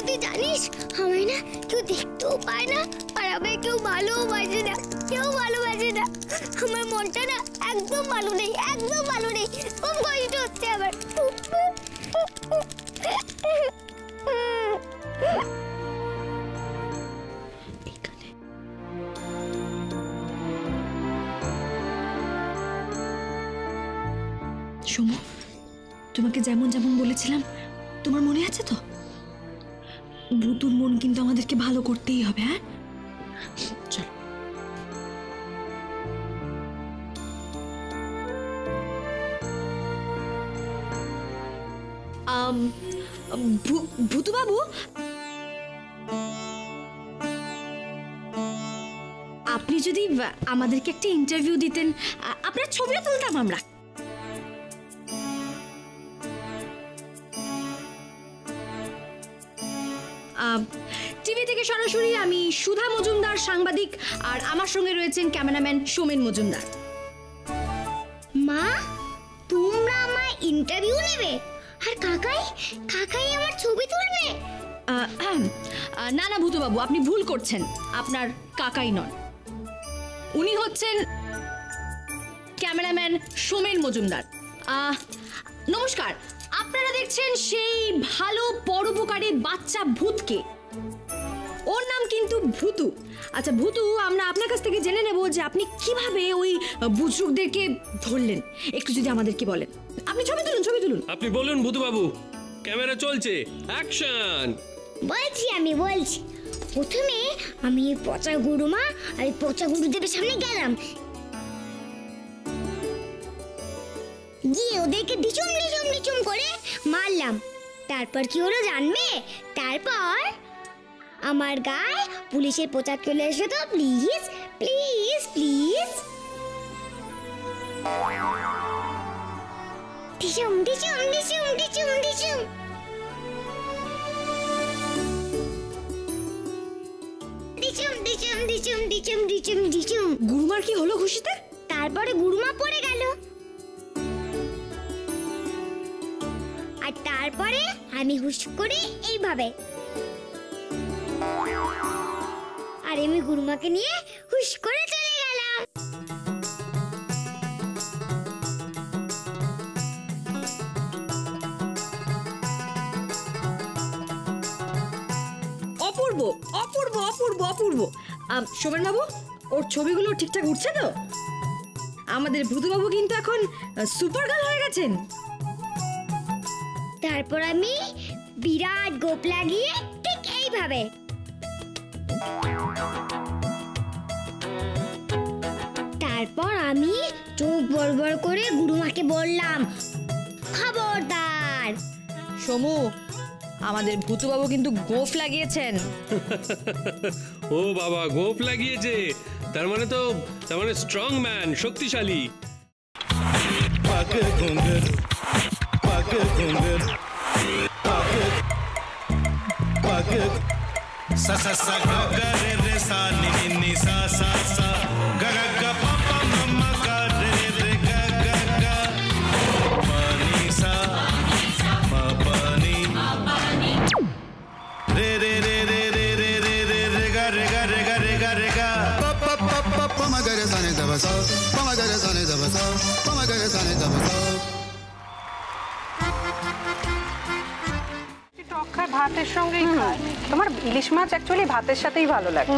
তুই জানিস আমায় না কেউ দেখতেও পায় না, আর আমায় কেউ ভালোবাসে না, কেউ ভালোবাসে না। আমার মনটা না একদম ভালো নেই, একদম ভালো নেই, খুব কষ্ট হচ্ছে আমার। সোমু, তোমাকে যেমন যেমন বলেছিলাম তোমার মনে আছে তো? ভূতুর মন কিন্তু আমাদেরকে ভালো করতেই হবে। হ্যাঁ চল। ভূতু বাবু, আপনি যদি আমাদেরকে একটা ইন্টারভিউ দিতেন, আপনার ছবিও তুলতাম আমরা। টিভি থেকে সরাসরি আমি সুধা মজুমদার, সাংবাদিক, আর আমার সঙ্গে রয়েছেন ক্যামেরাম্যান সোমেন মজুমদার। মা, তোমরা আমার ইন্টারভিউ নেবে আর কাকাই কাকাই আমার ছবি তুলবে? না না ভূতু বাবু, আপনি ভুল করছেন। আপনার কাকাই নন, উনি হচ্ছেন ক্যামেরাম্যান সোমেন মজুমদার। নমস্কার, আপনারা দেখছেন সেই ভালো পরোপকারী বাচ্চা ভূতকে। ওর নাম কিন্তু ভূতু। আচ্ছা ভূতু, আমরা আপনার কাছ থেকে জেনে নেব যে আপনি কিভাবে ওই বুজরুকদেরকে ধরলেন, একটু যদি আমাদেরকে বলেন। আপনি ছবি তুলুন, ছবি তুলুন। আপনি বলুন ভূতু বাবু, ক্যামেরা চলছে, অ্যাকশন। আমি বলছি প্রথমে আমি পচা গুরুমা আর পচা গুরুদেবের সামনে গেলাম, গিয়ে ওদেরকে ডিচুম ডিচুম ডিচুম করে মারলাম। তারপর কি ওরা জানবে? তারপর আমার গায়ে পুলিশের পোশাক চলে এসে তো প্লিজ প্লিজ প্লিজ ডিচুম ডিচুম ডিচুম ডিচুম ডিচুম। গুরুমার কি হলো খুশিতে? তারপরে গুরুমা পড়ে গেল, আর তারপরে আমি হুশ করে এইভাবে, আর আমি গুরুমাকে নিয়ে হুশ করে চলে গেলাম। অপূর্ব অপূর্ব অপূর্ব অপূর্ব। সোমেন বাবু, ওর ছবিগুলো ঠিকঠাক উঠছে তো? আমাদের ভূতু বাবু কিন্তু এখন সুপার গার্ল হয়ে গেছেন। তারপর আমি বিরাট গোপ লাগিয়ে ঠিক এইভাবে, তারপর আমি চোখ বড় বড় করে গুরুমাকে বললাম, খবরদার। সমু, আমাদের ভূতু বাবু কিন্তু গোফ লাগিয়েছেন। ও বাবা, গোপ লাগিয়েছে, তার মানে স্ট্রং ম্যান, শক্তিশালী। ভাতের সঙ্গেই খায়। তোমার ইলিশ মাছ অ্যাকচুয়ালি ভাতের সাথেই ভালো লাগে।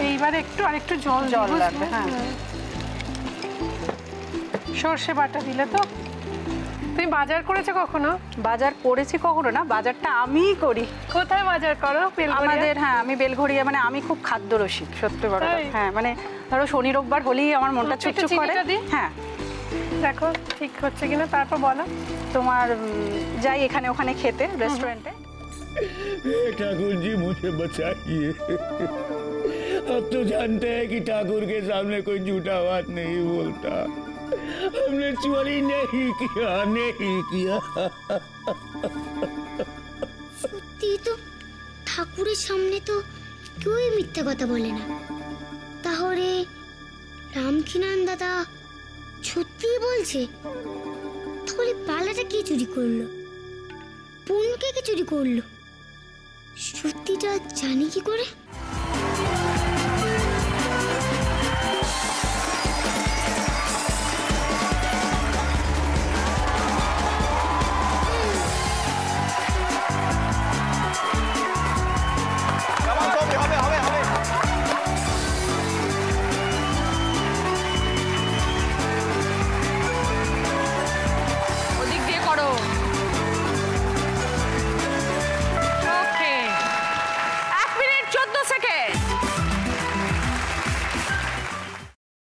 এইবার আরেকটু জল লাগবে। হ্যাঁ, সর্ষে বাটা দিলে তো। তুমি বাজার করেছো কখনো? বাজার করেছি কখনো না, বাজারটা আমিই করি। কোথায় বাজার করো? আমাদের, হ্যাঁ, আমি বেলঘড়িয়া, মানে আমি খুব খাদ্য রসিক, সত্যি বড় কথা। হ্যাঁ, মানে ধরো শনি রোববার হলেই আমার মনটা চুপচুপ করে। হ্যাঁ, দেখো ঠিক হচ্ছে কিনা, তারপর বলো। তোমার যাই এখানে ওখানে খেতে, रेस्टोरेंटे। ठाकुर जी मुझे बचाइए, अब तो जानते हैं कि ठाकुर के सामने कोई झूठा बात नहीं बोलता। हमने चोरी नहीं किया। সত্যি তো, ঠাকুরের সামনে তো কেউই মিথ্যা কথা বলে না। তাহলে রামখিনান দাদা সত্যি বলছে? তাহলে পালাটা কে চুরি করলো? বোনকে কে চুরি করলো? সত্যিটা জানি কি করে?